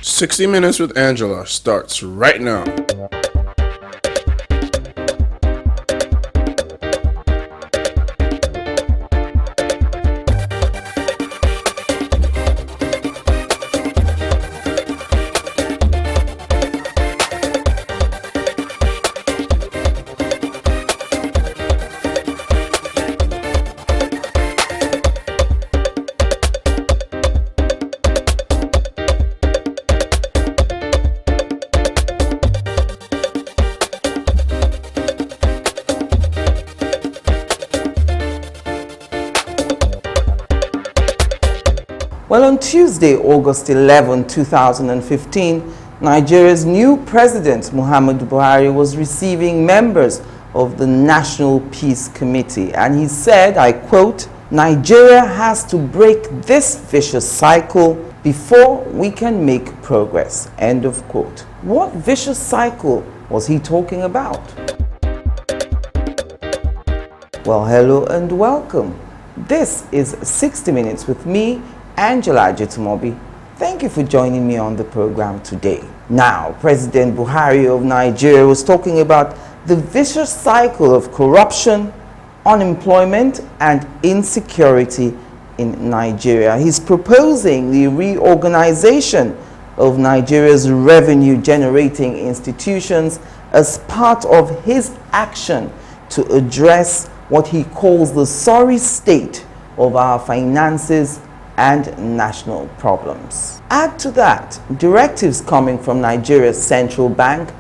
60 Minutes with Angela starts right now. Well, on Tuesday, August 11, 2015, Nigeria's new president, Muhammadu Buhari, was receiving members of the National Peace Committee. And he said, I quote, "Nigeria has to break this vicious cycle before we can make progress." End of quote. What vicious cycle was he talking about? Well, hello and welcome. This is 60 Minutes with me, Angela Ajitumobi. Thank you for joining me on the program today. Now, President Buhari of Nigeria was talking about the vicious cycle of corruption, unemployment, and insecurity in Nigeria. He's proposing the reorganization of Nigeria's revenue-generating institutions as part of his action to address what he calls the sorry state of our finances and national problems. Add to that directives coming from Nigeria's central bank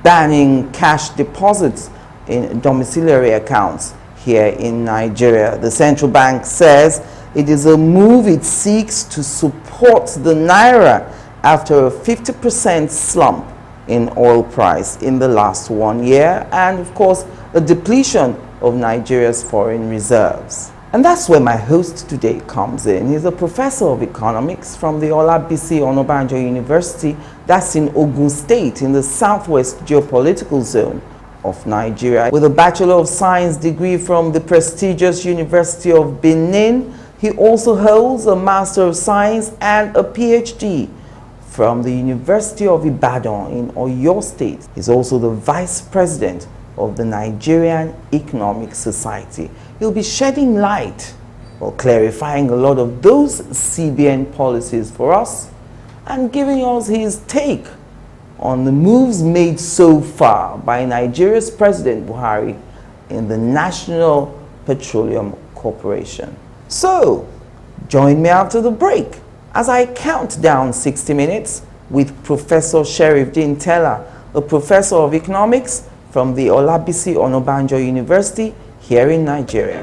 banning cash deposits in domiciliary accounts here in Nigeria. The central bank says it is a move it seeks to support the naira after a 50% slump in oil price in the last 1 year, and of course a depletion of Nigeria's foreign reserves. And that's where my host today comes in. He's a professor of economics from the Olabisi Onabanjo University, that's in Ogun State, in the southwest geopolitical zone of Nigeria. With a Bachelor of Science degree from the prestigious University of Benin, he also holds a Master of Science and a PhD from the University of Ibadan in Oyo State. He's also the Vice President of the Nigerian Economic Society. He'll be shedding light or clarifying a lot of those CBN policies for us and giving us his take on the moves made so far by Nigeria's President Buhari in the National Petroleum Corporation. So, join me after the break as I count down 60 minutes with Professor Sherifdeen Tella, a professor of economics from the Olabisi Onabanjo University here in Nigeria.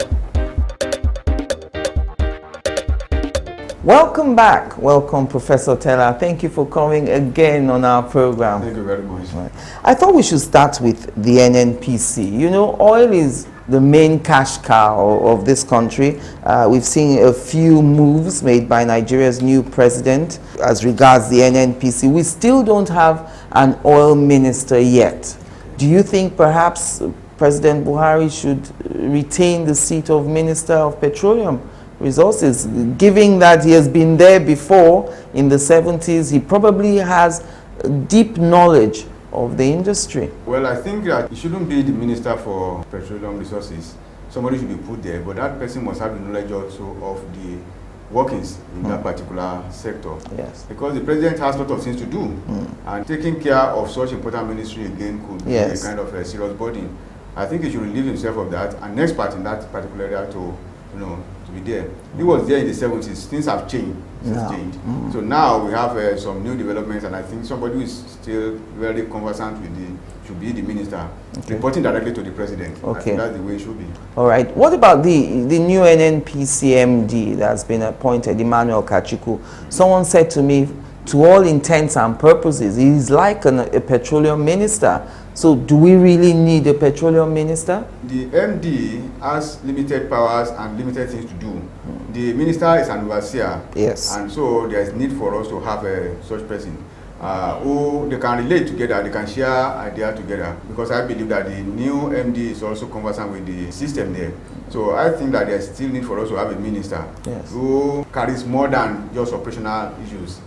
Welcome back. Welcome, Professor Tella. Thank you for coming again on our program. Thank you very much. Right. I thought we should start with the NNPC. You know, oil is the main cash cow of this country. We've seen a few moves made by Nigeria's new president as regards the NNPC. We still don't have an oil minister yet. Do you think perhaps President Buhari should retain the seat of Minister of Petroleum Resources, given that he has been there before in the 70s? He probably has deep knowledge of the industry. Well, I think that he shouldn't be the Minister for Petroleum Resources. Somebody should be put there, but that person must have the knowledge also of the workings in that particular sector. Yes. Because the president has a lot of things to do, and taking care of such important ministry again could be a kind of a serious burden. I think he should relieve himself of that, and an expert in that particular area to be there. He was there in the 70s. Things have changed. So now we have some new developments, and I think somebody who is still very conversant with should be the minister, reporting directly to the president. I think that's the way it should be. All right. What about the new NNPC MD that's been appointed, Emmanuel Kachiku? Someone said to me, to all intents and purposes, he's like a petroleum minister. So do we really need a petroleum minister? The MD has limited powers and limited things to do. The minister is an overseer. Yes. And so there is need for us to have such person who they can relate together, they can share ideas together. Because I believe that the new MD is also conversant with the system there. So I think that there's still need for us to have a minister who carries more than just operational issues,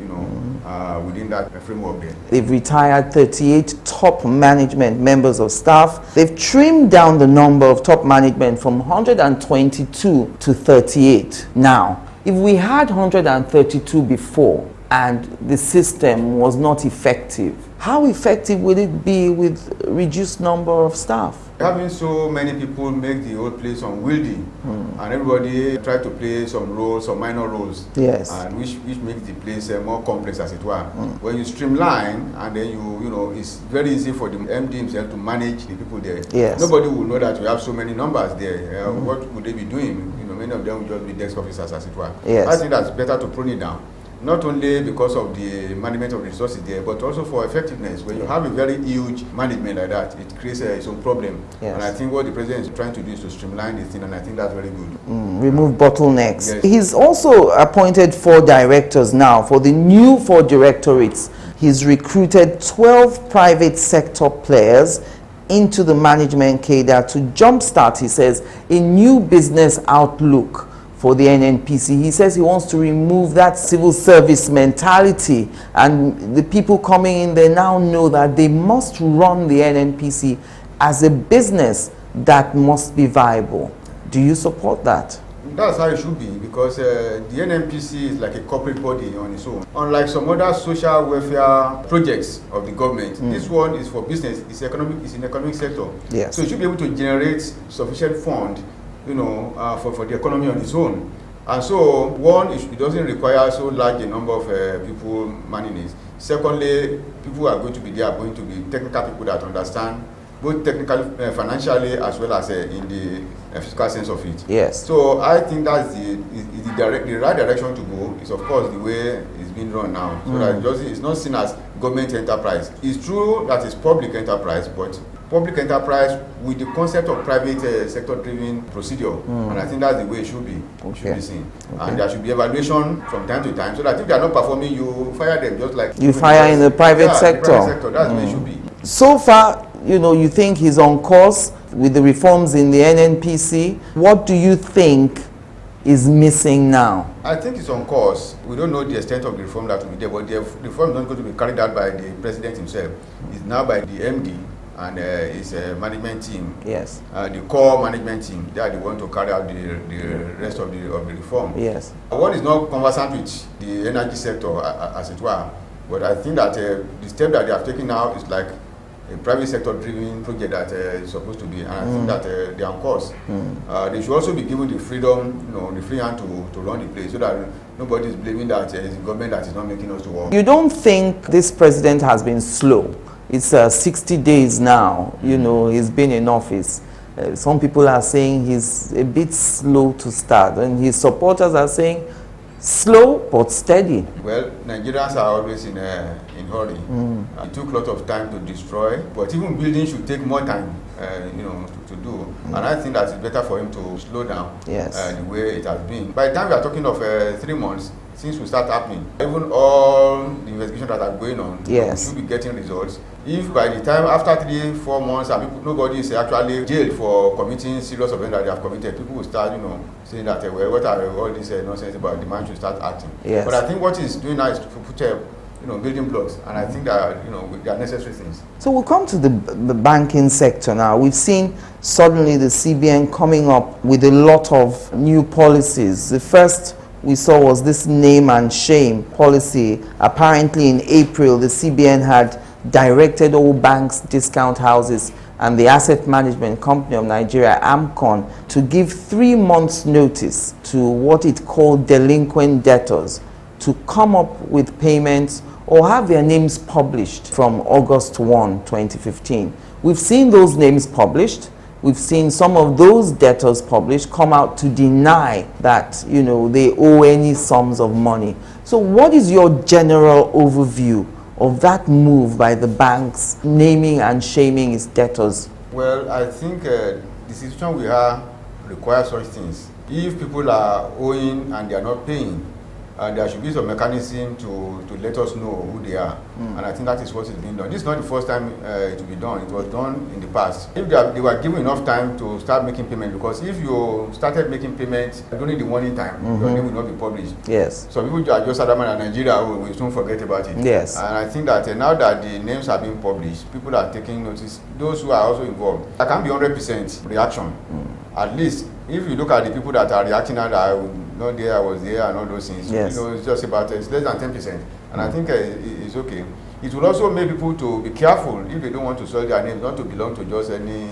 within that framework there. They've retired 38 top management members of staff. They've trimmed down the number of top management from 122 to 38 now. If we had 132 before and the system was not effective, how effective will it be with reduced number of staff? Having so many people make the whole place unwieldy, and everybody try to play some roles, some minor roles, and which makes the place more complex, as it were. When you streamline, and then it's very easy for the MD himself to manage the people there. Nobody will know that we have so many numbers there. What would they be doing? Many of them will just be desk officers, as it were. I think that's better to prune it down. Not only because of the management of the resources there, but also for effectiveness. When you have a very huge management like that, it creates its own problem. And I think what the president is trying to do is to streamline the thing, and I think that's very good. Remove bottlenecks. He's also appointed 4 directors now for the new 4 directorates. He's recruited 12 private sector players into the management cadre to jumpstart, he says, a new business outlook for the NNPC. He says he wants to remove that civil service mentality, and the people coming in, they now know that they must run the NNPC as a business that must be viable. Do you support that? That's how it should be, because the NNPC is like a corporate body on its own. Unlike some other social welfare projects of the government, this one is for business, it's in economic sector. So it should be able to generate sufficient fund for the economy on its own. And so, one, it doesn't require so large a number of people manning it. Secondly, people who are going to be there are going to be technical people that understand, both technically, financially, as well as in the physical sense of it. So I think that's the right direction to go. Is of course the way it's being run now. So that it's not seen as government enterprise. It's true that it's public enterprise, but public enterprise with the concept of private sector-driven procedure, and I think that's the way it should be. Should be seen, and there should be evaluation from time to time, so that if they are not performing, you fire them just like you fire in the private sector. That's the way it should be. So far, you think he's on course with the reforms in the NNPC. What do you think is missing now? I think it's on course. We don't know the extent of the reform that will be there, but the reform is not going to be carried out by the president himself. It's now by the MD and his management team. The core management team. They are the one to carry out the rest of the reform. One is not conversant with the energy sector, as it were, but I think that the step that they have taken now is like a private sector driven project that is supposed to be, and I think that they are on course. They should also be given the freedom, the free hand to run the place, so that nobody is blaming that it's the government that is not making us to work. You don't think this president has been slow? It's 60 days now, he's been in office. Some people are saying he's a bit slow to start, and his supporters are saying slow but steady. Well, Nigerians are always in a hurry. It took a lot of time to destroy, but even building should take more time, to do. And I think that it's better for him to slow down the way it has been. By the time we are talking of 3 months, things will start happening. Even all the investigations that are going on, we should be getting results. If by the time after 3-4 months, nobody is actually jailed for committing serious offense that they have committed, people will start, saying that what are all this nonsense about, the man should start acting. But I think what he's doing now is to put building blocks, and I think that they are necessary things. So we'll come to the banking sector now. We've seen suddenly the CBN coming up with a lot of new policies. The first we saw was this name and shame policy. Apparently in April, the CBN had directed all banks, discount houses, and the Asset Management Company of Nigeria, AMCON, to give 3 months notice to what it called delinquent debtors to come up with payments or have their names published from August 1, 2015. We've seen those names published. We've seen some of those debtors published come out to deny that, they owe any sums of money. So what is your general overview of that move by the banks naming and shaming its debtors? Well, I think the situation we have requires such things. If people are owing and they are not paying, there should be some mechanism to let us know who they are. And I think that is what is being done. This is not the first time it will be done. It was done in the past. If they were given enough time to start making payment, because if you started making payments during the warning time, your name will not be published. Yes. So people are just adamant that Nigeria will soon forget about it. Yes. And I think that now that the names are being published, people are taking notice. Those who are also involved, there can be 100% reaction. At least, if you look at the people that are reacting now, that I was not there, I was there, and all those things, yes. It's just about, it's less than 10%. And I think it's okay. It will also make people to be careful if they don't want to sell their names, not to belong to just any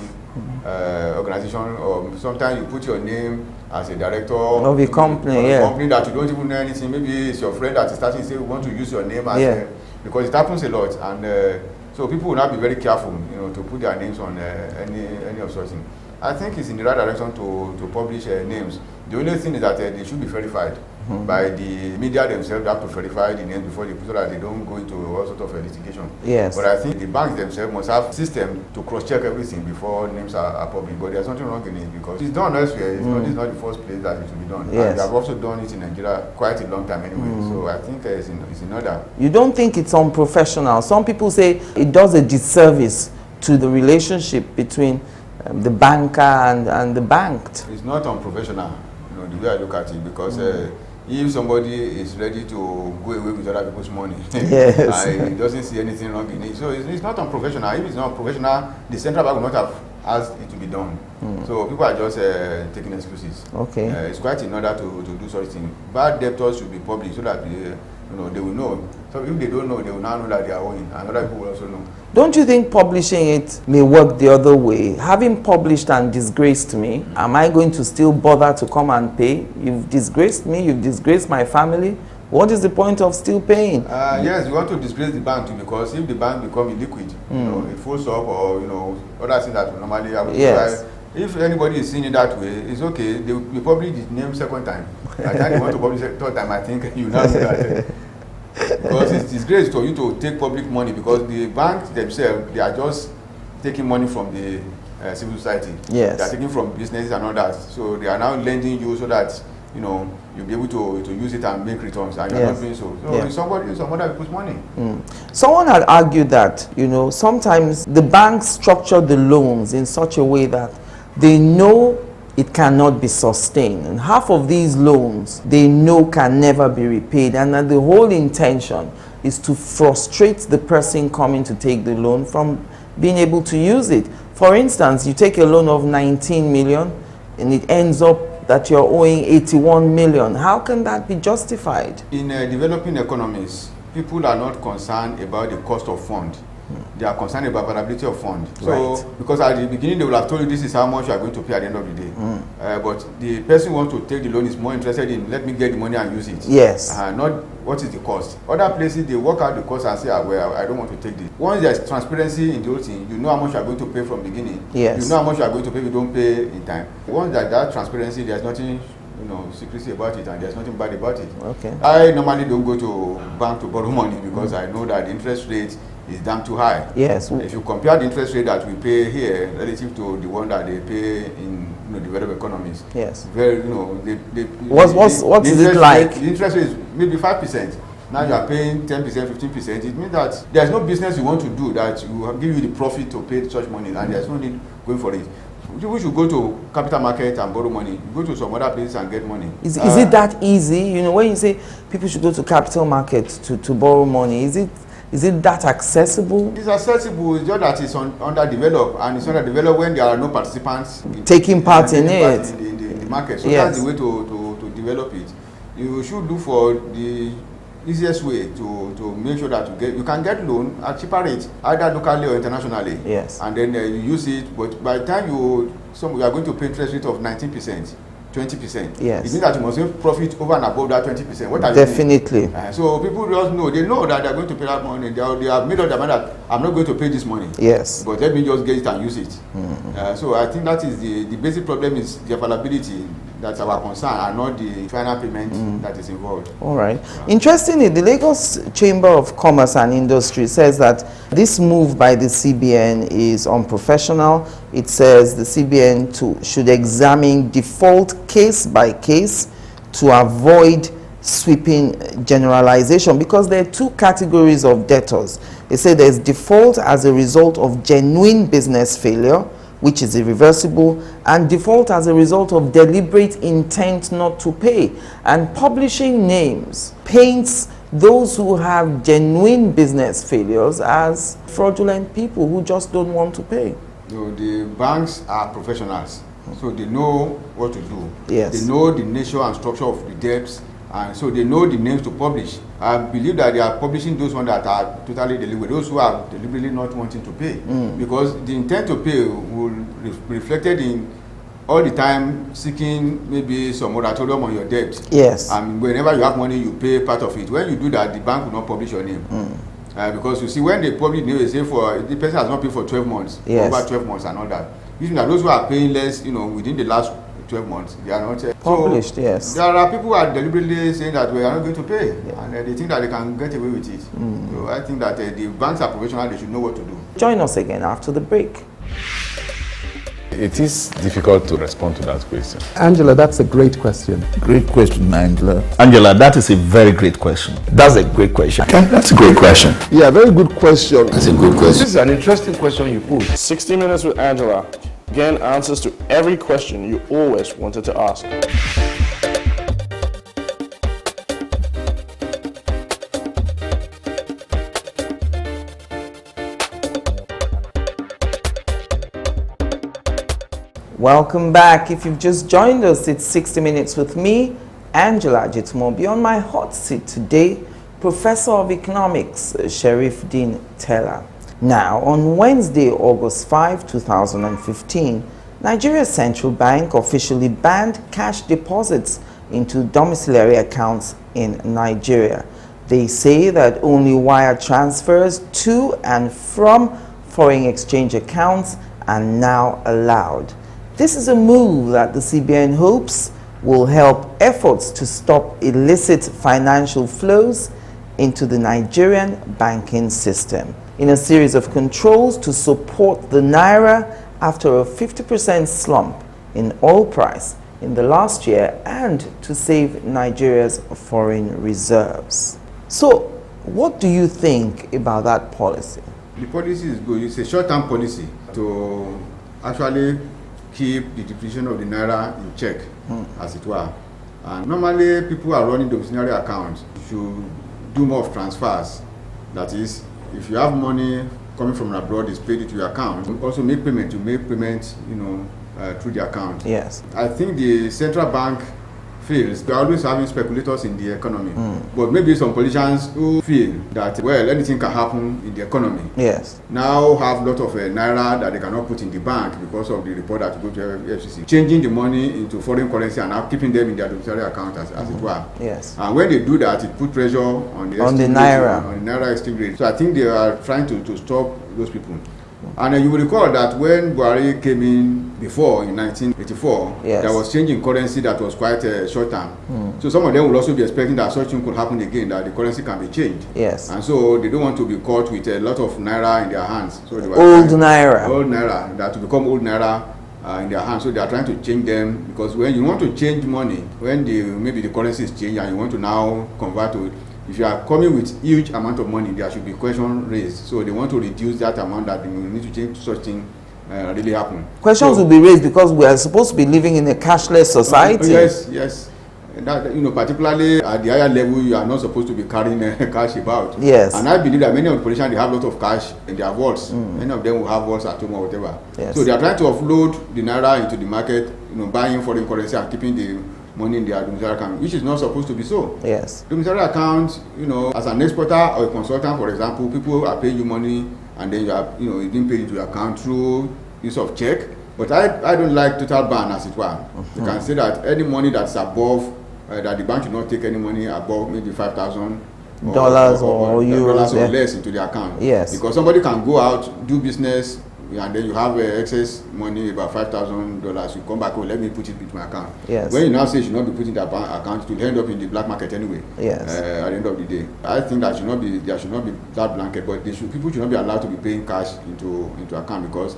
organization, or sometimes you put your name as a director of a company, company that you don't even know anything. Maybe it's your friend that is starting to say, we want to use your name as because it happens a lot. And so people will now be very careful, to put their names on any of such things. I think it's in the right direction to publish names. The only thing is that they should be verified by the media themselves. They have to verify the names before they put, so that they don't go into all sorts of litigation. Yes. But I think the banks themselves must have a system to cross-check everything before names are public. But there's nothing wrong in it, because it's done elsewhere. This is not the first place that it should be done. Yes. And they have also done it in Nigeria quite a long time anyway. So I think it's in order. You don't think it's unprofessional? Some people say it does a disservice to the relationship between the banker and the banked. It's not unprofessional, the way I look at it, because if somebody is ready to go away with other people's money, yes. He doesn't see anything wrong in it. So it's not unprofessional. If it's not professional, the central bank will not have asked it to be done. So people are just taking excuses. Okay. It's quite in order to do such things. Bad debtors should be published so that they will know. So if they don't know, they will now know that they are owing, and other people will also know. Don't you think publishing it may work the other way? Having published and disgraced me, am I going to still bother to come and pay? You've disgraced me, you've disgraced my family. What is the point of still paying? Yes, you want to disgrace the bank too, because if the bank become illiquid, it falls up, or other things that normally happen. Yes. If anybody is seeing it that way, it's okay. They will publish the name second time. By the time they want to publish it third time, I think you now see that. Because it's disgrace for you to take public money, because the banks themselves, they are just taking money from the civil society. Yes. They are taking from businesses and others. So they are now lending you so that you'll be able to use it and make returns, and you're not doing so. So it's somebody, some other people's money. Someone had argued that sometimes the banks structure the loans in such a way that they know it cannot be sustained, and half of these loans they know can never be repaid, and that the whole intention is to frustrate the person coming to take the loan from being able to use it. For instance, you take a loan of 19 million and it ends up that you're owing 81 million. How can that be justified? In developing economies, people are not concerned about the cost of fund. They are concerned about availability of funds. So, because at the beginning they will have told you this is how much you are going to pay at the end of the day. But the person who wants to take the loan is more interested in, let me get the money and use it. Yes. Not what is the cost. Other places they work out the cost and say, well, I don't want to take this. Once there is transparency in the whole thing, you know how much you are going to pay from the beginning. Yes. You know how much you are going to pay if you don't pay in time. Once that transparency, there's nothing secrecy about it, and there's nothing bad about it. Okay. I normally don't go to bank to borrow money, because I know that the interest rate is damn too high. Yes. If you compare the interest rate that we pay here relative to the one that they pay in developed economies, yes, very what is it like? The interest rate is maybe 5%. Now you are paying 10%, 15%. It means that there's no business you want to do that will give you the profit to pay such money, and there's no need going for it. People should go to capital market and borrow money. Go to some other places and get money. Is it that easy? When you say people should go to capital market to borrow money, is it that accessible? It's accessible. It's just that it's underdeveloped, and it's underdeveloped when there are no participants taking part in it. In the market. So yes, that's the way to develop it. You should look for the easiest way to make sure that you can get loan at cheaper rates, either locally or internationally. Yes. And then you use it, but by the time you are going to pay interest rate of 19%, 20%. Yes. It means that you must make profit over and above that 20%. What are definitely. So people just know, they know that they are going to pay that money. They have made up their mind that I'm not going to pay this money. Yes. But let me just get it and use it. So I think that is the basic problem, is the availability. That's our concern, and not the final payment that is involved. All right. Interestingly, the Lagos Chamber of Commerce and Industry says that this move by the CBN is unprofessional. It says the CBN should examine default case by case to avoid sweeping generalization, because there are two categories of debtors. They say there's default as a result of genuine business failure, which is irreversible, and default as a result of deliberate intent not to pay. And publishing names paints those who have genuine business failures as fraudulent people who just don't want to pay. The banks are professionals, so they know what to do. Yes. They know the nature and structure of the debts, and so they know the names to publish. I believe that they are publishing those ones that are totally deliberate, those who are deliberately not wanting to pay, because the intent to pay will be reflected in all the time seeking maybe some moratorium on your debt. Yes. And whenever you have money, you pay part of it. When you do that, the bank will not publish your name. Because you see, when they publish name, they say for the person has not paid for 12 months, yes, over 12 months and all that. Usually that those who are paying less, within the last 12 months, they are not published. So, yes. There are people who are deliberately saying that we are not going to pay, and they think that they can get away with it. So I think that the banks are professional; they should know what to do. Join us again after the break. It is difficult to respond to that question. Angela, that's a great question. Great question, Angela. Angela, that is a very great question. That's a great question. That's a great question. Yeah, very good question. That's a good question. This is an interesting question you put. 60 Minutes with Angela. Again, answers to every question you always wanted to ask. Welcome back. If you've just joined us, it's 60 Minutes with me, Angela Jitumobi. On my hot seat today, Professor of Economics, Sherifdeen Tella. Now, on Wednesday, August 5, 2015, Nigeria's central bank officially banned cash deposits into domiciliary accounts in Nigeria. They say that only wire transfers to and from foreign exchange accounts are now allowed. This is a move that the CBN hopes will help efforts to stop illicit financial flows into the Nigerian banking system. In a series of controls to support the Naira after a 50% slump in oil price in the last year and to save Nigeria's foreign reserves. So, what do you think about that policy? The policy is good. It's a short-term policy to actually keep the depreciation of the Naira in check, as it were. And normally, people who are running domiciliary accounts should do more of transfers. That is, if you have money coming from abroad, it's paid into your account. You also make payment. You make payments, through the account. Yes. I think the central bank feels they're always having speculators in the economy. But maybe some politicians who feel that, well, anything can happen in the economy. Yes. Now have a lot of Naira that they cannot put in the bank because of the report that go to FCC. Changing the money into foreign currency and now keeping them in their domiciliary account as it were. Yes. And when they do that, it put pressure on the Naira. On the Naira exchange rate. So I think they are trying to stop those people. And you will recall that when Buhari came in before, in 1984, yes, there was changing currency that was quite short term. So some of them will also be expecting that such thing could happen again, that the currency can be changed. Yes. And so they don't want to be caught with a lot of Naira in their hands. So they were old Naira. Old Naira, that to become old Naira in their hands. So they are trying to change them, because when you want to change money, when maybe the currency is changed and you want to now convert to it, if you are coming with huge amount of money, there should be question raised. So they want to reduce that amount that they need to change such thing really happen. Questions will be raised because we are supposed to be living in a cashless society. Yes. That, particularly at the higher level, you are not supposed to be carrying cash about. Yes. And I believe that many of the politicians, they have a lot of cash in their vaults. Many of them will have vaults at home or whatever. Yes. So they are trying to offload the Naira into the market, buying foreign currency and keeping the money in their domiciliary account, which is not supposed to be so. Yes. Domiciliary account, as an exporter or a consultant, for example, people are paying you money and then you didn't pay into your account through use of check. But I don't like total ban, as it were. You can say that any money that's above, that the bank should not take any money above maybe $5,000 dollars or euros or less into the account. Yes. Because somebody can go out, do business, and then you have excess money, about $5,000, you come back, let me put it into my account. Yes. When you now say you should not be putting that account, it will end up in the black market anyway. Yes. At the end of the day, I think that there should not be that blanket, but people should not be allowed to be paying cash into account, because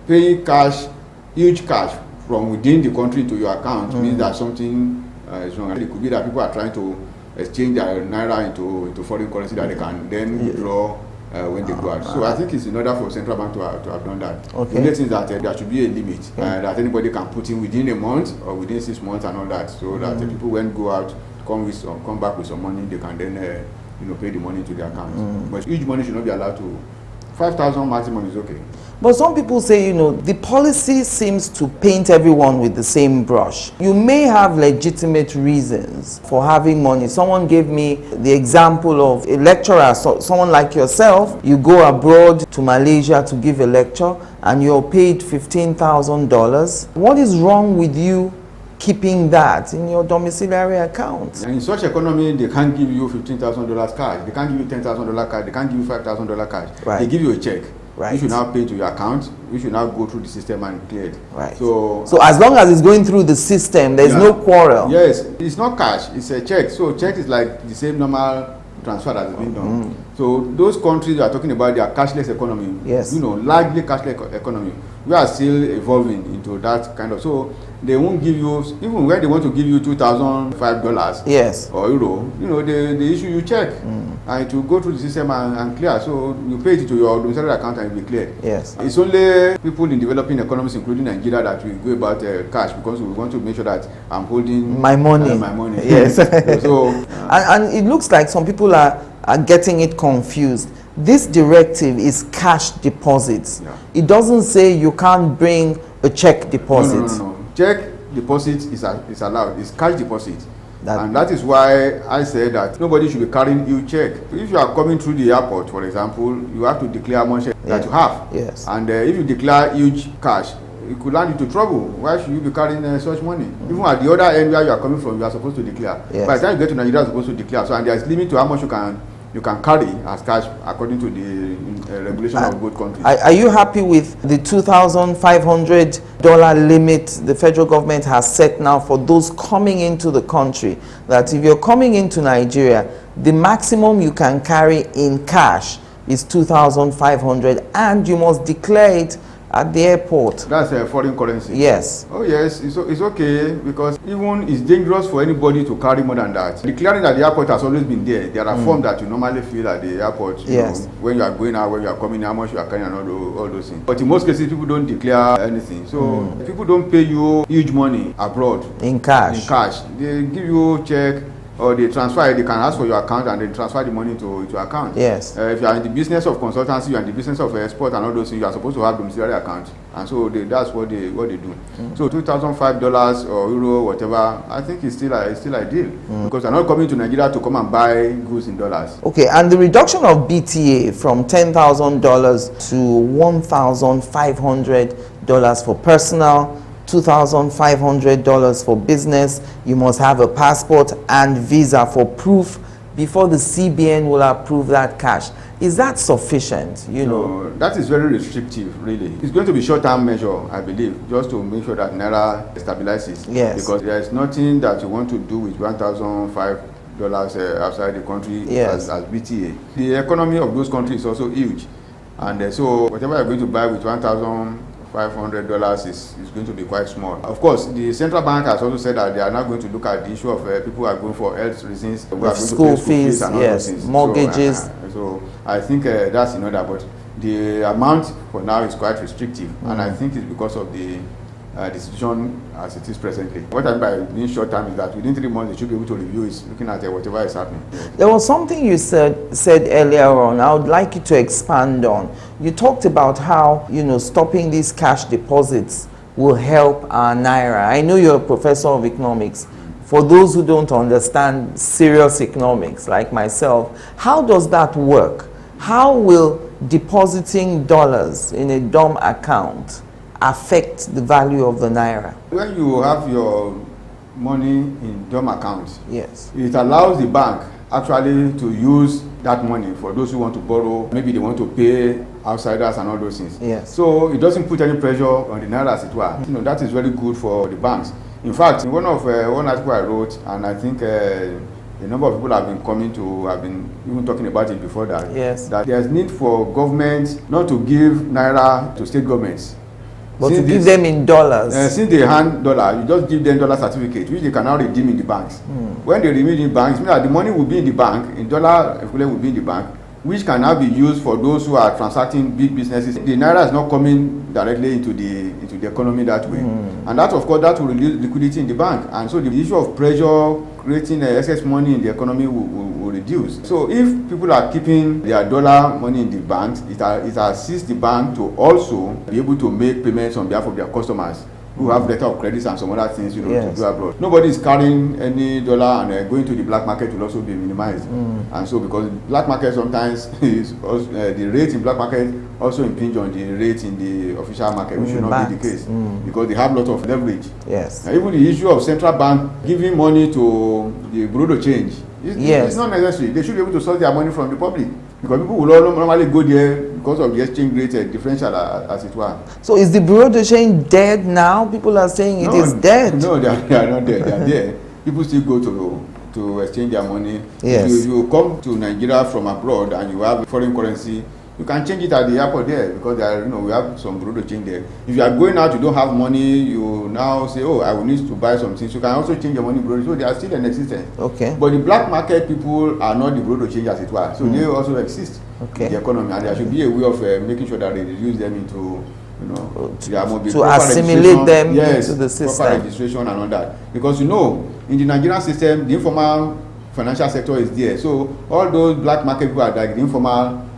paying cash, huge cash from within the country to your account means that something is wrong. And it could be that people are trying to exchange their naira into foreign currency that they can then withdraw when they go out. So I think it's in order for central bank to have done that. Okay. The only thing is that there should be a limit that anybody can put in within a month or within 6 months and all that, so that the people when go out come back with some money, they can then pay the money to their account. But huge money should not be allowed to. 5,000 maximum is okay. But some people say, the policy seems to paint everyone with the same brush. You may have legitimate reasons for having money. Someone gave me the example of a lecturer, someone like yourself. You go abroad to Malaysia to give a lecture and you're paid $15,000. What is wrong with you keeping that in your domiciliary account? And in such economy, they can't give you $15,000 cash. They can't give you $10,000 cash. They can't give you $5,000 cash. Right. They give you a check. Right. You should now pay to your account. You should now go through the system and clear it. Right. So as long as it's going through the system, there's no quarrel. Yes, it's not cash. It's a check. So check is like the same normal transfer that has been done. So those countries you are talking about, they are cashless economy. Yes. Largely cashless economy. We are still evolving into that kind of. So they won't give you, even when they want to give you $2,005 yes, or euro, they issue you check and to go through the system and clear. So you pay it to your domiciliary account and it will be cleared. Yes. It's only people in developing economies, including Nigeria, that will go about cash, because we want to make sure that I'm holding my money. My money. Yes. So and it looks like some people are getting it confused. This directive is cash deposits. Yeah. It doesn't say you can't bring a check deposit. No. Check deposit is allowed. It's cash deposit. And that is why I say that nobody should be carrying huge check. If you are coming through the airport, for example, you have to declare how much that you have. Yes. And if you declare huge cash, it could land into trouble. Why should you be carrying such money? Even at the other end where you are coming from, you are supposed to declare. Yes. By the time you get to Nigeria, you are supposed to declare. So, and there is limit to how much you can carry as cash according to the regulation of both countries. Are you happy with the $2,500 limit the federal government has set now for those coming into the country? That if you're coming into Nigeria, the maximum you can carry in cash is $2,500 and you must declare it at the airport. That's a foreign currency. Yes. Oh yes, it's okay, because even it's dangerous for anybody to carry more than that. Declaring at the airport has always been there. There are forms that you normally fill at the airport. Yes. When you are going out, when you are coming, how much you are carrying, and all those things. But in most cases, people don't declare anything. So people don't pay you huge money abroad. In cash. They give you check, or they transfer it. They can ask for your account and they transfer the money to your account. Yes. If you are in the business of consultancy, you are in the business of export and all those things, you are supposed to have domiciliary account. And so that's what they do. So $2,005 or euro, whatever, I think it's still ideal. Because they're not coming to Nigeria to come and buy goods in dollars. Okay, and the reduction of BTA from $10,000 to $1,500 for personal, $2,500 for business. You must have a passport and visa for proof before the CBN will approve that cash. Is that sufficient? No, that is very restrictive, really. It's going to be short-term measure, I believe, just to make sure that Naira stabilizes. Yes. Because there is nothing that you want to do with $1,005 outside the country. Yes. as BTA. The economy of those countries is also huge. And so whatever you're going to buy with $1,500 is going to be quite small. Of course, the central bank has also said that they are not going to look at the issue of people who are going for health reasons, who are going school to pay fees, and all yes, those things. mortgages. So I think that's in order, but the amount for now is quite restrictive, and I think it's because of the decision as it is presently. What I mean by being short term is that within 3 months they should be able to review it, looking at whatever is happening. There was something you said earlier on, I would like you to expand on. You talked about how, stopping these cash deposits will help our Naira. I know you're a professor of economics. For those who don't understand serious economics, like myself, how does that work? How will depositing dollars in a DOM account affect the value of the Naira? When you have your money in DOM accounts, yes, it allows the bank actually to use that money for those who want to borrow. Maybe they want to pay outsiders and all those things. Yes. So it doesn't put any pressure on the Naira as it were. That is very good for the banks. In fact, in one article I wrote, and I think a number of people have been even talking about it before that, yes, that there's need for government not to give Naira to state governments. But since to give them in dollars. Since they hand dollar, you just give them dollar certificate, which they can now redeem in the banks. When they redeem in banks, means that the money will be in the bank, in dollar equivalent will be in the bank, which can now be used for those who are transacting big businesses. The naira is not coming directly into the economy that way, and that of course that will reduce liquidity in the bank, and so the issue of pressure creating excess money in the economy will reduce. So if people are keeping their dollar money in the banks, it assists the bank to also be able to make payments on behalf of their customers who have letter of credits and some other things, to do abroad. Nobody is carrying any dollar, and going to the black market will also be minimized. And so because black market sometimes is also, the rate in black market also impinge on the rate in the official market, which should not be the case, because they have a lot of leverage. Yes. Now, even the issue of central bank giving money to the bureau de change, it's not necessary. They should be able to source their money from the public, because people will all normally go there because of the exchange rate differential, as it were. So is the bureau de change dead now? People are saying it is dead. No, they are not dead. They are there. People still go to exchange their money. Yes. If you come to Nigeria from abroad and you have foreign currency, you can change it at the airport there, because there we have some bureau de change there. If you are going out, you don't have money, you now say, oh, I will need to buy some things. You can also change your money bureau. So they are still in existence. Okay. But the black market people are not the bureau de change, as it were. So they also exist in the economy, and there should be a way of making sure that they reduce them into, to assimilate them into the system. Proper registration and all that. Because in the Nigerian system, the informal financial sector is there. So all those black market people are like the informal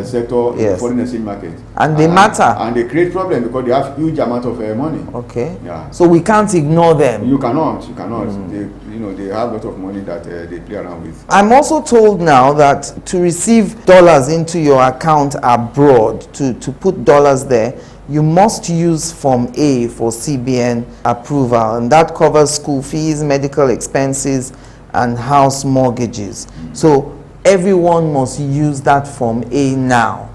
sector in the foreign exchange market. And they matter. And they create problems because they have huge amount of money. Okay. Yeah. So we can't ignore them. You cannot. They have a lot of money that they play around with. I'm also told now that to receive dollars into your account abroad, to put dollars there, you must use Form A for CBN approval, and that covers school fees, medical expenses, and house mortgages. So everyone must use that Form A now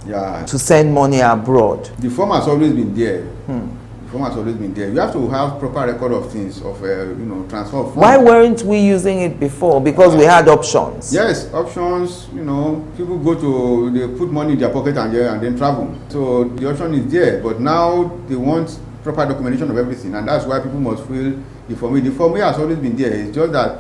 to send money abroad. The form has always been there. The form has always been there. You have to have proper record of things, of transfer of funds. Why weren't we using it before? Because we had options. Yes, options. People they put money in their pocket and then travel. So the option is there, but now they want proper documentation of everything, and that's why people must fill the Form A. The Form A has always been there. It's just that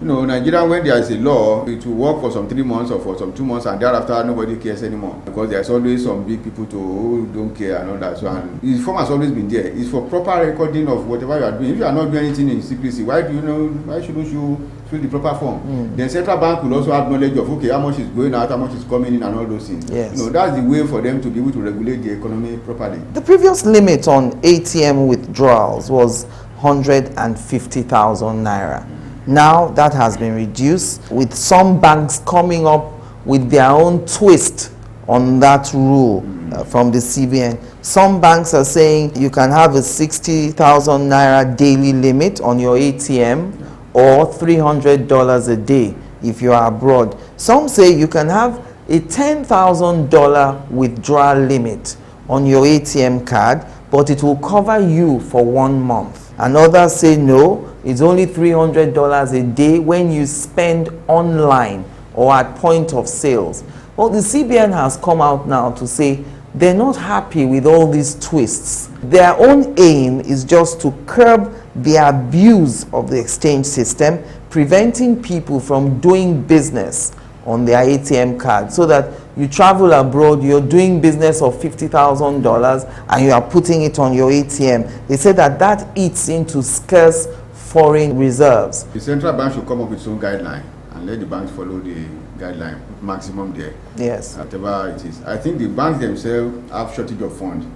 Nigeria, when there is a law, it will work for some 3 months or for some 2 months, and thereafter nobody cares anymore, because there's always some big people who don't care and all that. So, and the form has always been there. It's for proper recording of whatever you are doing. If you are not doing anything in secrecy, why shouldn't you fill the proper form? Then central bank will also have knowledge of how much is going out, how much is coming in, and all those things. Yes. That's the way for them to be able to regulate the economy properly. The previous limit on ATM withdrawals was 150,000 naira. Now that has been reduced, with some banks coming up with their own twist on that rule from the CBN. Some banks are saying you can have a 60,000 naira daily limit on your ATM, or $300 a day if you are abroad. Some say you can have a $10,000 withdrawal limit on your ATM card, but it will cover you for 1 month. And others say no, it's only $300 a day when you spend online or at point of sales. Well, the CBN has come out now to say they're not happy with all these twists. Their own aim is just to curb the abuse of the exchange system, preventing people from doing business on their ATM card, so that you travel abroad, you're doing business of $50,000 and you are putting it on your ATM. They say that eats into scarce foreign reserves. The central bank should come up with its own guideline and let the banks follow the guideline, maximum there. Yes. Whatever it is. I think the banks themselves have shortage of funds,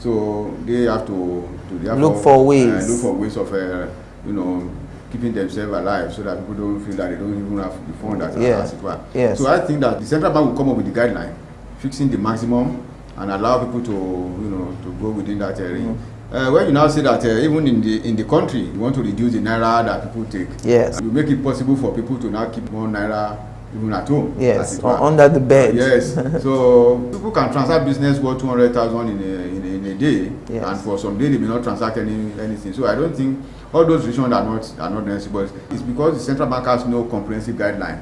so they have to look for ways of keeping themselves alive, so that people don't feel that they don't even have the fund as it were. Yes. So I think that the central bank will come up with the guideline, fixing the maximum and allow people to go within that area. When you now say that even in the country you want to reduce the naira that people take, yes, you make it possible for people to now keep more naira even at home. Yes, or under the bed. Yes. So people can transact business worth 200,000 in a day, yes, and for some day they may not transact anything. So I don't think all those decisions are not necessary, but it's because the central bank has no comprehensive guideline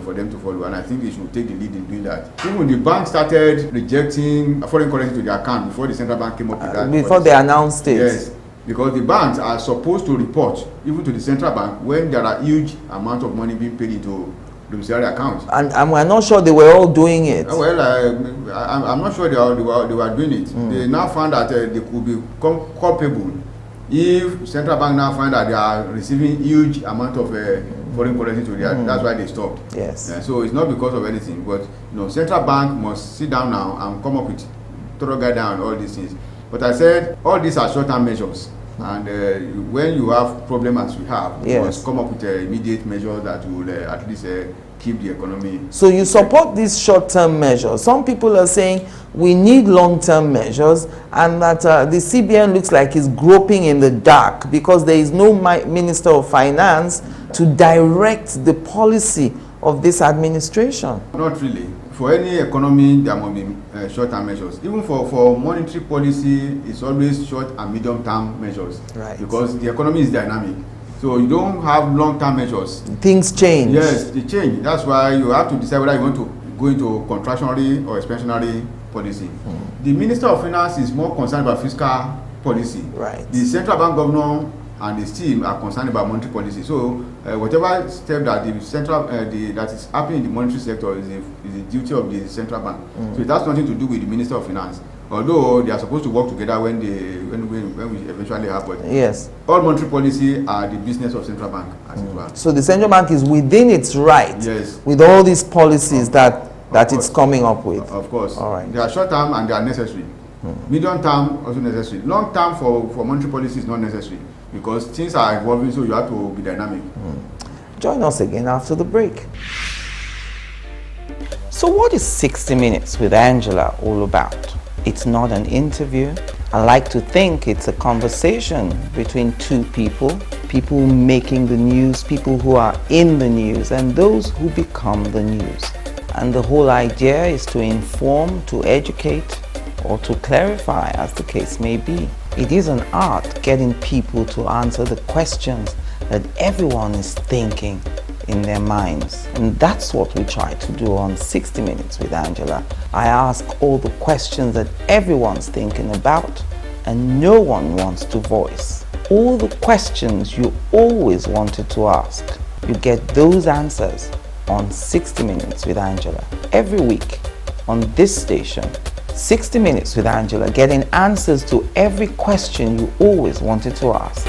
for them to follow, and I think they should take the lead in doing that. Even the bank started rejecting foreign currency to their account before the central bank came up with that. Before they announced it. Yes, because the banks are supposed to report even to the central bank when there are huge amounts of money being paid into domiciliary accounts. And we're not sure they were all doing it. Well, I'm not sure they were doing it. They now found that they could be culpable if central bank now find that they are receiving huge amount of foreign currency to their, that's why they stopped. Yes. So it's not because of anything, but central bank must sit down now and come up with thorough guidelines on all these things. But I said all these are short-term measures, and when you have problem as we have, you must come up with immediate measures that will at least keep the economy. So you support these short-term measures. Some people are saying we need long-term measures, and that the CBN looks like it's groping in the dark because there is no Minister of Finance to direct the policy of this administration. Not really. For any economy, there must be short-term measures. Even for monetary policy, it's always short and medium-term measures. Right. Because the economy is dynamic. So you don't have long-term measures. Things change. Yes, they change. That's why you have to decide whether you want to go into contractionary or expansionary policy. The Minister of Finance is more concerned about fiscal policy. Right. The central bank governor and his team are concerned about monetary policy. So whatever step that the central that is happening in the monetary sector is the duty of the central bank. So it has nothing to do with the Minister of Finance. Although they are supposed to work together when we eventually have, but yes, all monetary policy are the business of central bank, as it were. So the central bank is within its right, yes, with all these policies that it's coming up with. Of course. All right. They are short term and they are necessary. Medium term also necessary. Long term for monetary policy is not necessary because things are evolving, so you have to be dynamic. Join us again after the break. So what is 60 Minutes with Angela all about? It's not an interview. I like to think it's a conversation between two people making the news, people who are in the news, and those who become the news. And the whole idea is to inform, to educate, or to clarify, as the case may be. It is an art getting people to answer the questions that everyone is thinking in their minds. And that's what we try to do on 60 Minutes with Angela. I ask all the questions that everyone's thinking about and no one wants to voice. All the questions you always wanted to ask, you get those answers on 60 Minutes with Angela. Every week on this station, 60 Minutes with Angela, getting answers to every question you always wanted to ask.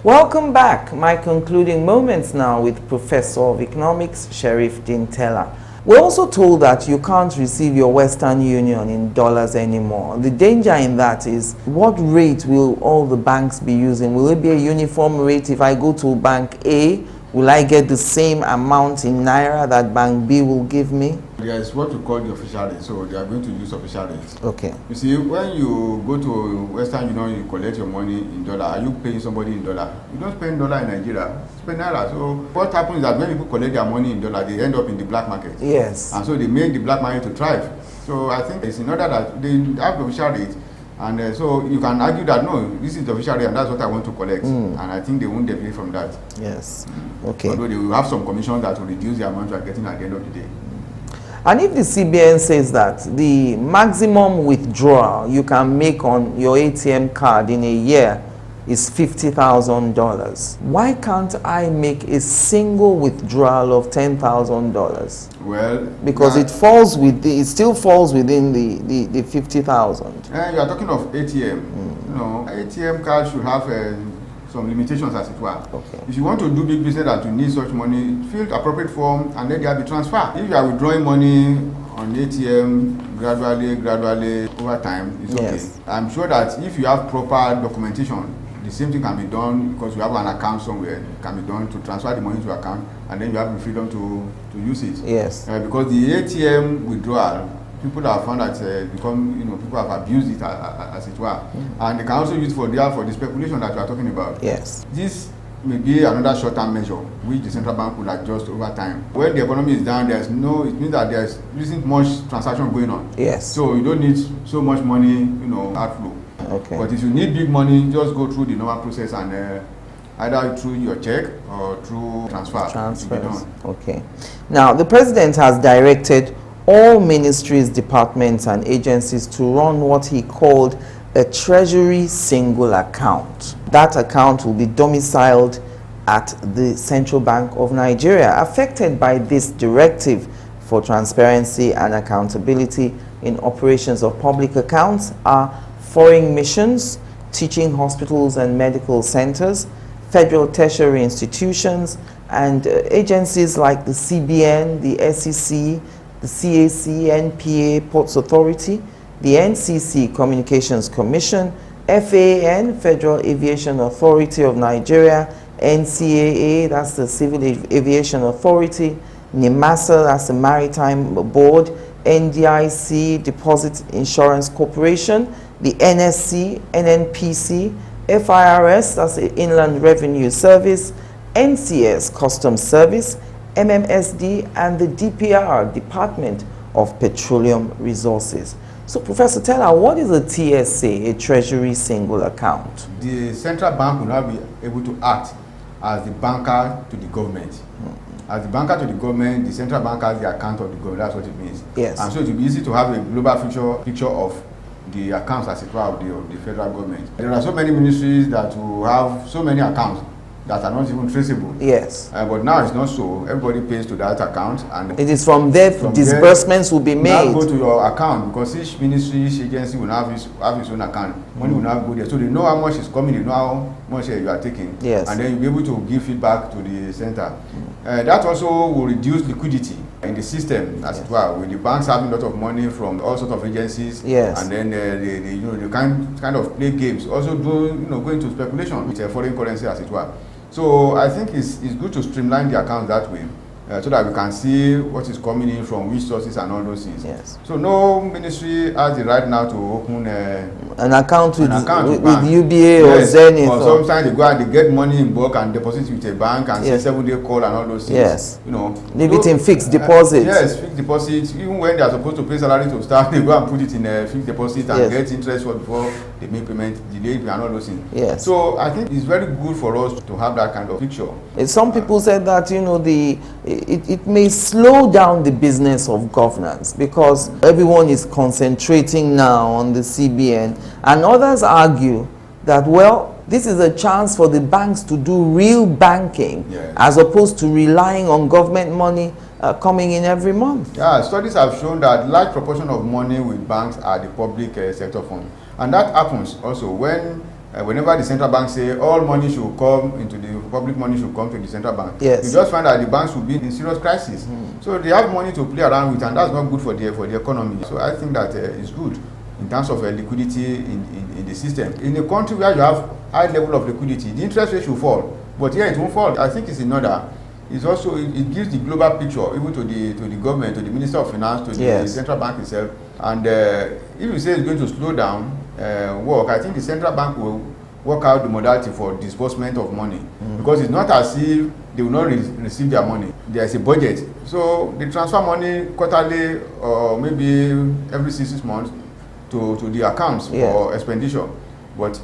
Welcome back. My concluding moments now with Professor of Economics, Sherifdeen Tella. We're also told that you can't receive your Western Union in dollars anymore. The danger in that is, what rate will all the banks be using? Will it be a uniform rate? If I go to Bank A, will I get the same amount in Naira that Bank B will give me? There is what we call the official rate, so they are going to use official rates. Okay. You see, when you go to Western Union, you collect your money in dollar. Are you paying somebody in dollar? You don't spend dollar in Nigeria, you spend Naira. So what happens is that when people collect their money in dollar, they end up in the black market. Yes. And so they make the black market to thrive. So I think it's in order that they have the official rate, and so you can argue that no, this is the official rate and that's what I want to collect. And I think they won't deviate from that. Yes. Okay. Although they will have some commission that will reduce the amount you are getting at the end of the day. And if the CBN says that the maximum withdrawal you can make on your ATM card in a year is $50,000, why can't I make a single withdrawal of $10,000? Well, because it still falls within the 50,000. You are talking of ATM. ATM card should have some limitations, as it were. Okay. If you want to do big business and you need such money, fill appropriate form and let there be transfer. If you are withdrawing money on ATM gradually over time, it's yes. okay. I'm sure that if you have proper documentation, the same thing can be done because you have an account somewhere. It can be done to transfer the money to your account, and then you have the freedom to use it. Yes. Because the ATM withdrawal, people have found that people have abused it as it were, and they can also use for the speculation that you are talking about. Yes. This may be another short-term measure which the central bank will adjust over time. When the economy is down, it means that there isn't much transaction going on. Yes. So you don't need so much money, outflow. Okay. But if you need big money, just go through the normal process and either through your check or through transfer. Transfers. Okay. Now, the president has directed all ministries, departments, and agencies to run what he called a treasury single account. That account will be domiciled at the Central Bank of Nigeria. Affected by this directive for transparency and accountability in operations of public accounts are foreign missions, teaching hospitals and medical centers, federal tertiary institutions, and agencies like the CBN, the SEC, the CAC, NPA, Ports Authority, the NCC, Communications Commission, FAN, Federal Aviation Authority of Nigeria, NCAA, that's the Civil Aviation Authority, NIMASA, that's the Maritime Board, NDIC, Deposit Insurance Corporation, the NSC, NNPC, FIRS, that's the Inland Revenue Service, NCS, Customs Service, MMSD, and the DPR, Department of Petroleum Resources. So, Professor Tella, what is a TSA, a Treasury Single Account? The central bank will now be able to act as the banker to the government. As the banker to the government, the central bank has the account of the government. That's what it means. Yes. And so it will be easy to have a global picture of the accounts as it were of the federal government. There are so many ministries that will have so many accounts that are not even traceable. Yes. But now it's not so. Everybody pays to that account, and it is from there disbursements will be made. Now go to your account, because each ministry, each agency will have its own account. Money will now go there, so they know how much is coming, they know how much you are taking. Yes. And then you'll be able to give feedback to the center. That also will reduce liquidity in the system, as it were, with the banks having a lot of money from all sorts of agencies. Yes. And then they kind of play games, also go into speculation with a foreign currency, as it were. So I think it's good to streamline the account that way, so that we can see what is coming in from which sources and all those things. Yes. So no ministry has the right now to open an account with bank. UBA or Zenith. Or sometimes they go and they get money in bulk and deposit it with a bank and say 7-day call and all those things. Yes. Leave so, it in fixed deposit. Yes, fixed deposit. Even when they are supposed to pay salary to staff, they go and put it in a fixed deposit and get interest before they make payment, delay and all those things. Yes. So I think it's very good for us to have that kind of picture. Some people said that it may slow down the business of governance because everyone is concentrating now on the CBN, and others argue that, well, this is a chance for the banks to do real banking as opposed to relying on government money coming in every month. Yeah, studies have shown that large proportion of money with banks are the public sector funds, and that happens also whenever the central bank say all money should come into the public money should come to the central bank. Yes. You just find that the banks will be in serious crisis. So they have money to play around with, and that's not good for the economy. So I think that it's good in terms of liquidity in the system. In a country where you have high level of liquidity, the interest rate should fall, but here it won't fall. I think it's in order. It's also it gives the global picture even to the government, to the Minister of Finance, to the central bank itself. And if you say it's going to slow down work, I think the central bank will work out the modality for disbursement of money, because it's not as if they will not receive their money. There is a budget, so they transfer money quarterly or maybe every 6 months to the accounts for expenditure. But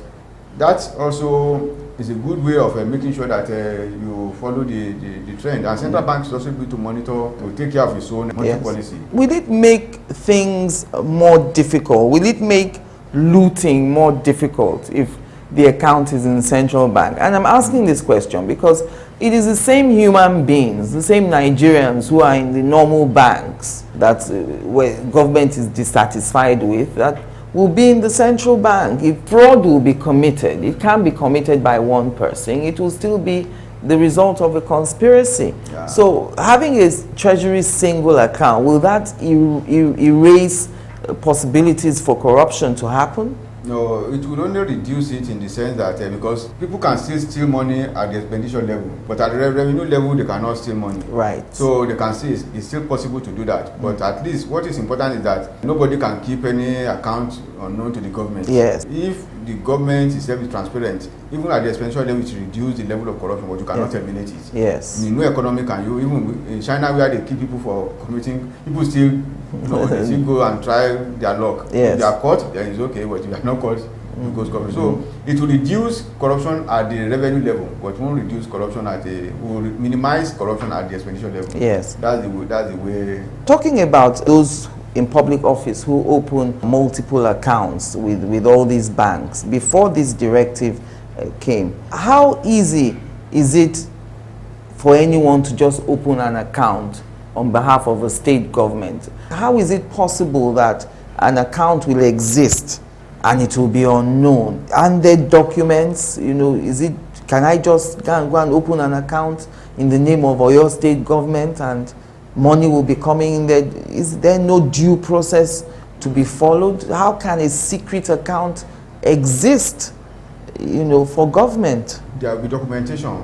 that also is a good way of making sure that you follow the trend. And central banks is also good to monitor, to take care of its own monetary policy. Will it make things more difficult? Will it make looting more difficult if the account is in the central bank? And I'm asking this question because it is the same human beings, the same Nigerians who are in the normal banks that where government is dissatisfied with, that will be in the central bank. If fraud will be committed, it can't be committed by one person. It will still be the result of a conspiracy. Yeah. So having a treasury single account, will that erase possibilities for corruption to happen? No, it will only reduce it in the sense that because people can still steal money at the expenditure level, but at the revenue level they cannot steal money. Right. So they can see it's still possible to do that. But at least what is important is that nobody can keep any account unknown to the government. Yes. If the government itself is transparent, even at the expenditure level, it reduce the level of corruption, but you cannot eliminate it. Yes. In no economy can you, even in China where they keep people for committing, people still they still go and try their luck. Yes. If they are caught, then it's okay, but if they are not caught, goes corporate. So it will reduce corruption at the revenue level, but won't reduce corruption will minimize corruption at the expenditure level. Yes. That's the way. Talking about those in public office who open multiple accounts with all these banks, before this directive came, how easy is it for anyone to just open an account on behalf of a state government? How is it possible that an account will exist and it will be unknown? And the documents, can I just go and open an account in the name of Oyo state government and money will be coming in there? Is there no due process to be followed? How can a secret account exist, for government? There will be documentation,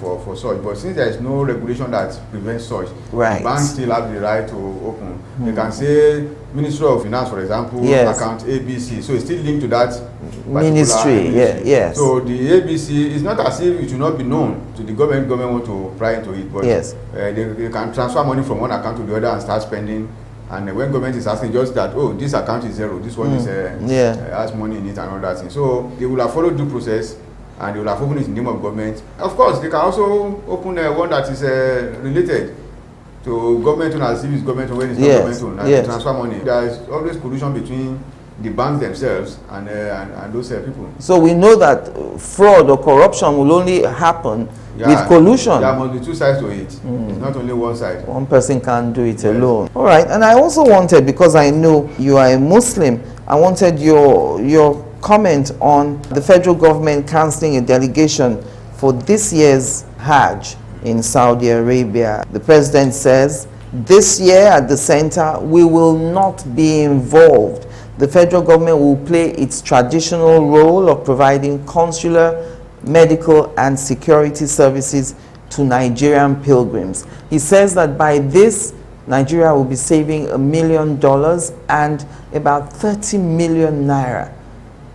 for such. But since there is no regulation that prevents such, right, banks still have the right to open. They can say Ministry of Finance, for example, account ABC. So it's still linked to that ministry. Yes. So the ABC is not as if it will not be known to the government. Government want to pry into it, but yes, they can transfer money from one account to the other and start spending. And when government is asking just that, oh, this account is zero, this one is has money in it and all that thing. So they will have followed due process and they will have opened it in the name of government. Of course, they can also open one that is related to government owned, as if it's government when it's not government owned, and transfer money. There is always collusion between the banks themselves and those people. So we know that fraud or corruption will only happen with collusion. There must be two sides to it. It's not only one side. One person can't do it alone. All right, and I also wanted, because I know you are a Muslim, I wanted your comment on the federal government cancelling a delegation for this year's Hajj in Saudi Arabia. The president says, this year at the center, we will not be involved. The federal government will play its traditional role of providing consular, medical, and security services to Nigerian pilgrims. He says that by this, Nigeria will be saving $1 million and about 30 million naira.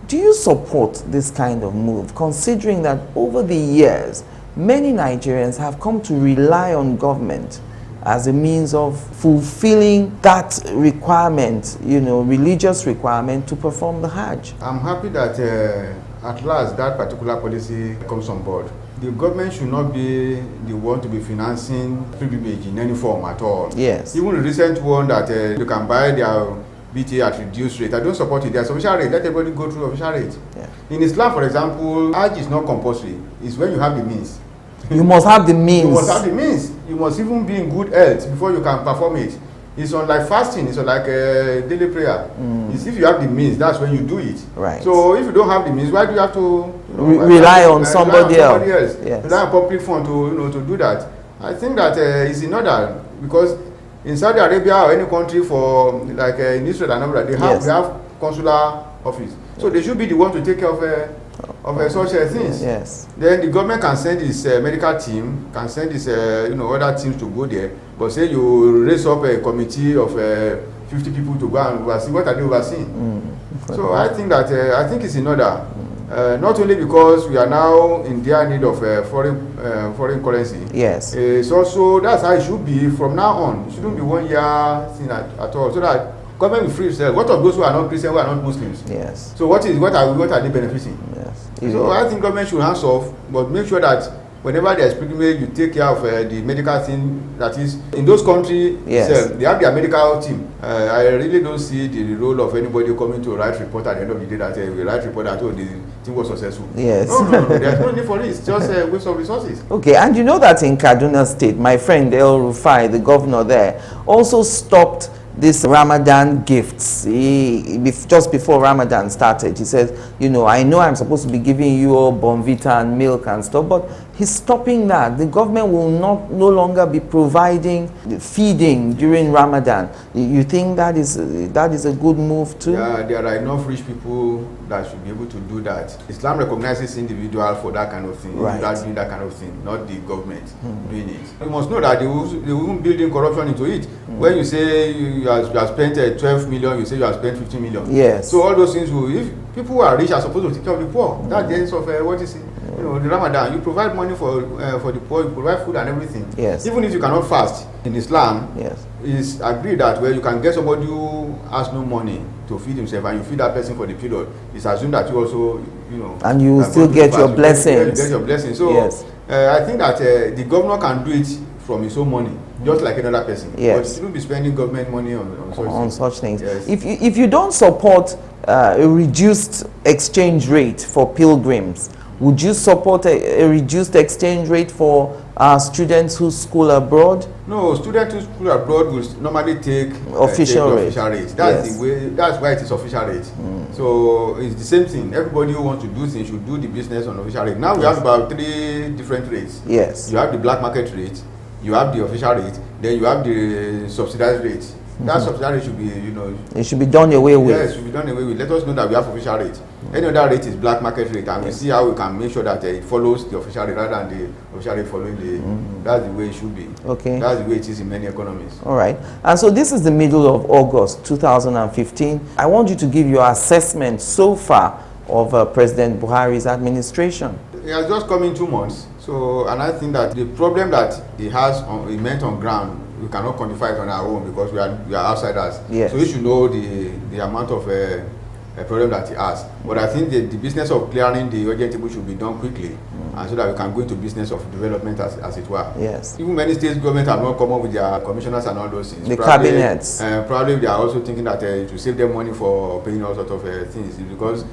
Do you support this kind of move, considering that over the years, many Nigerians have come to rely on government as a means of fulfilling that requirement, religious requirement to perform the Hajj? I'm happy that at last that particular policy comes on board. The government should not be the one to be financing pilgrimage in any form at all. Yes. Even the recent one that you can buy their BT at reduced rate, I don't support it. There's official rate. Let everybody go through official rate. Yeah. In Islam, for example, Hajj is not compulsory. It's when you have the means. You must have the means. You must have the means. You must even be in good health before you can perform it. It's unlike fasting. It's unlike daily prayer. It's if you have the means, that's when you do it. Right. So if you don't have the means, why do you have to rely on somebody else? Yes. Rely on public fund to do that. I think that it's in order, because in Saudi Arabia or any country for like in Israel and all that, they have consular office. So they should be the one to take care of such things. Yes. Then the government can send its medical team, can send its other teams to go there. But say you raise up a committee of 50 people to go and oversee. What are they overseeing? So I think that I think it's in order. Not only because we are now in dire need of foreign currency. Yes. It's also that's how it should be from now on. It shouldn't be 1 year thing at all. So that government will free itself. What of those who are not Christian, who are not Muslims? Yes. So what are they benefiting? Yes. So I think government should hands off, but make sure that whenever there is pilgrimage, you take care of the medical thing. That is, in those countries, they have their medical team. I really don't see the role of anybody coming to write report at the end of the day that we write report that the thing was successful. Yes. No. There's no need for it. It's just a waste of resources. Okay, and you know that in Kaduna State, my friend El Rufai, the governor there, also stopped this Ramadan gifts. Just before Ramadan started, he says, I know I'm supposed to be giving you all Bonvita and milk and stuff, but he's stopping that. The government will no longer be providing feeding during Ramadan. You think that is a good move too? Yeah, there are enough rich people that should be able to do that. Islam recognizes individual for that kind of thing. Right. Doing that kind of thing, not the government doing it. You must know that they won't build in corruption into it. When you say you have spent 12 million, you say you have spent 15 million. Yes. So all those things if people who are rich are supposed to take care of the poor. That's the essence of what is it? The Ramadan. You provide money for the poor, you provide food and everything. Yes. Even if you cannot fast, in Islam, Yes. it's agreed that where you can get somebody who has no money to feed himself and you feed that person for the period, it's assumed that you also, and you will still get your blessings. You get your blessings. So yes. I think that the governor can do it from his own money, just like another person. Yes. But he shouldn't be spending government money on such things. Yes. If you don't support a reduced exchange rate for pilgrims, would you support a reduced exchange rate for students who school abroad? No, students who school abroad will normally take official rate. That's the way. That's why it is official rate. So it's the same thing. Everybody who wants to do things should do the business on official rate. Now we have about 3 different rates. Yes. You have the black market rate, you have the official rate, then you have the subsidized rate. That subsidized rate should be, it should be done away with. Yes, it should be done away with. Let us know that we have official rate. Any other rate is black market rate, and we see how we can make sure that it follows the official rate rather than the official rate following the. That's the way it should be. Okay. That's the way it is in many economies. All right. And so this is the middle of August 2015. I want you to give your assessment so far of President Buhari's administration. He has just come in 2 months. So, and I think that the problem that he meant on ground, we cannot quantify it on our own because we are outsiders. Yes. So we should know the amount of problem that he has. But I think the business of clearing the urgent table should be done quickly, and so that we can go into business of development as it were. Yes. Even many states government have not come up with their commissioners and all those things. The cabinets. Probably they are also thinking that it will save them money for paying all sorts of things because.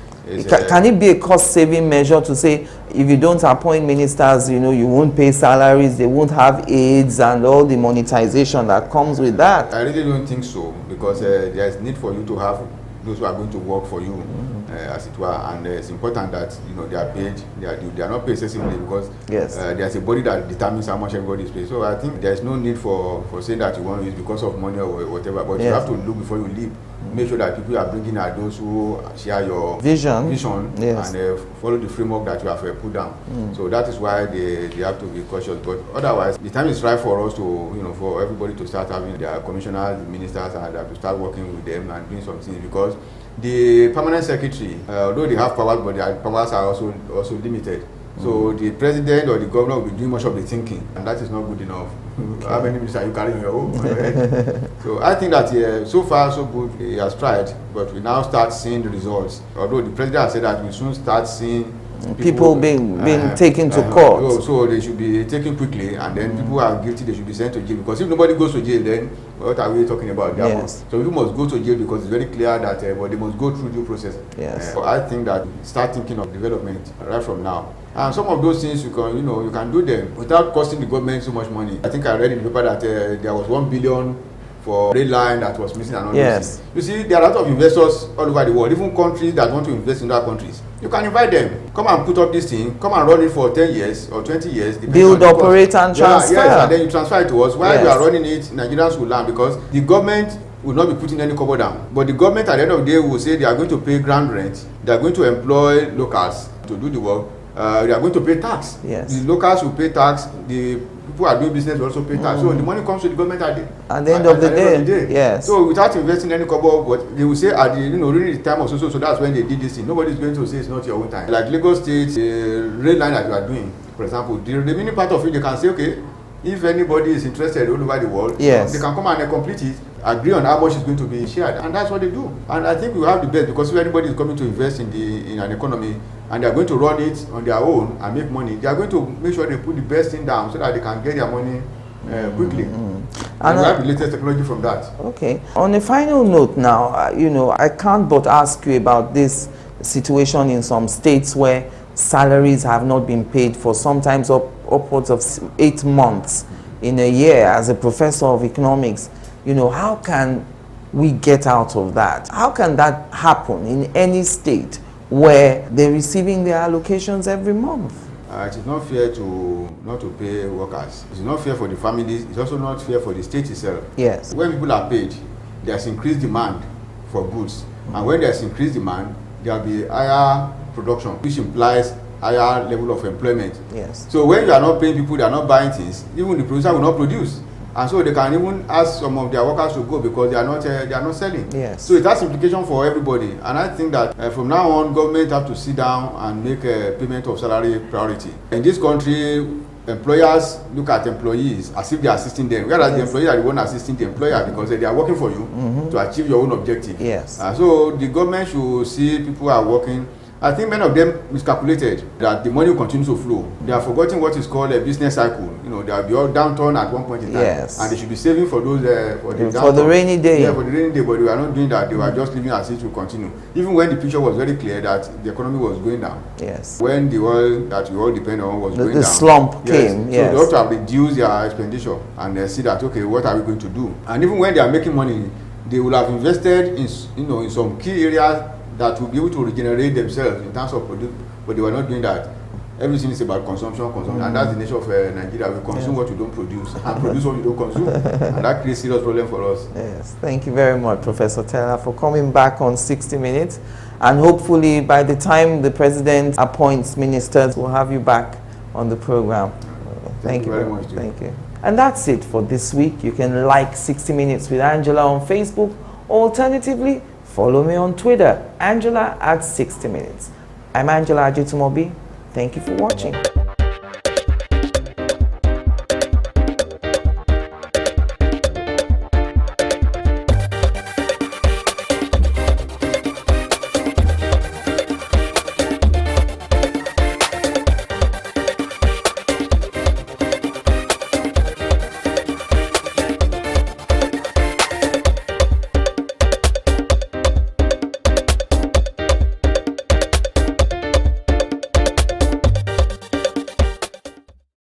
Can it be a cost-saving measure to say if you don't appoint ministers, you won't pay salaries, they won't have aids and all the monetization that comes with that? I really don't think so because there is need for you to have those who are going to work for you, as it were, and it's important that they are paid. They are not paid excessively because there's a body that determines how much everybody is paid. So I think there's no need for saying that you want to use because of money or whatever. But you have to look before you leave. Make sure that people you are bringing are those who share your vision and follow the framework that you have put down. So that is why they have to be cautious. But otherwise, the time is right for us to, for everybody to start having their commissioners, ministers, and to start working with them and doing some things because the permanent secretary, although they have powers, but their powers are also limited. So the president or the governor will be doing much of the thinking, and that is not good enough. Okay. How many ministers are you carrying your own? So I think that so far so good. He has tried, but we now start seeing the results. Although the president has said that we soon start seeing people being taken to court. So they should be taken quickly, and then people who are guilty, they should be sent to jail. Because if nobody goes to jail, then what are we talking about? Yes. So people must go to jail because it's very clear that but they must go through due process. Yes. So I think that start thinking of development right from now. And some of those things you can do them without costing the government so much money. I think I read in the paper that there was 1 billion for rail line that was missing and all those things. You see, there are a lot of investors all over the world, even countries that want to invest in other countries. You can invite them. Come and put up this thing. Come and run it for 10 years or 20 years. Build, operate, and transfer. Yes, and then you transfer it to us. While we are running it, Nigerians will learn because the government will not be putting any cover down. But the government at the end of the day will say they are going to pay ground rent. They are going to employ locals to do the work. They are going to pay tax. Yes. The locals will pay tax. The people who are doing business will also pay tax. So the money comes to the government at the end of the day. Yes. So without investing any cover, but they will say at the during the time of so that's when they did this thing. Nobody is going to say it's not your own time. Like Lagos State, the rail line that you are doing, for example, the remaining part of it, they can say, okay, if anybody is interested all over the world, they can come and complete it, agree on how much is going to be shared, and that's what they do. And I think we have the best because if anybody is coming to invest in an economy and they are going to run it on their own and make money, they are going to make sure they put the best thing down so that they can get their money quickly. And we have the latest technology from that. Okay. On a final note now, I can't but ask you about this situation in some states where salaries have not been paid for sometimes upwards of 8 months in a year. As a professor of economics, how can we get out of that? How can that happen in any state where they're receiving their allocations every month? It is not fair not to pay workers. It's not fair for the families. It's also not fair for the state itself. Yes. When people are paid, there's increased demand for goods. And when there's increased demand, there will be higher production, which implies higher level of employment. Yes. So when you are not paying people, they are not buying things, even the producer will not produce. And so they can even ask some of their workers to go because they are not selling. Yes. So it has implication for everybody. And I think that from now on, government have to sit down and make a payment of salary priority. In this country, employers look at employees as if they are assisting them, whereas the employees are the one assisting the employer because they are working for you to achieve your own objective. Yes. So the government should see people are working. I think many of them miscalculated that the money will continue to flow. They are forgetting what is called a business cycle. You know, they will be all downturn at one point in time. Yes. And they should be saving for those for the rainy day. Yeah, for the rainy day, but they were not doing that. They were just leaving as it will continue. Even when the picture was very clear that the economy was going down. Yes. When the oil that we all depend on was going down. The slump came, yes. So they ought to have reduced their expenditure and see that, okay, what are we going to do? And even when they are making money, they will have invested in, in some key areas that will be able to regenerate themselves in terms of produce, but they were not doing that. Everything is about consumption, and that's the nature of Nigeria. We consume what we don't produce and produce what we don't consume, and that creates serious problem for us. Yes, thank you very much, Professor Tella, for coming back on 60 Minutes, and hopefully by the time the President appoints ministers, we'll have you back on the program. Thank you very much. Thank you. And that's it for this week. You can like 60 Minutes with Angela on Facebook, or alternatively, follow me on Twitter, Angela at 60 Minutes. I'm Angela Ajitumobi. Thank you for watching.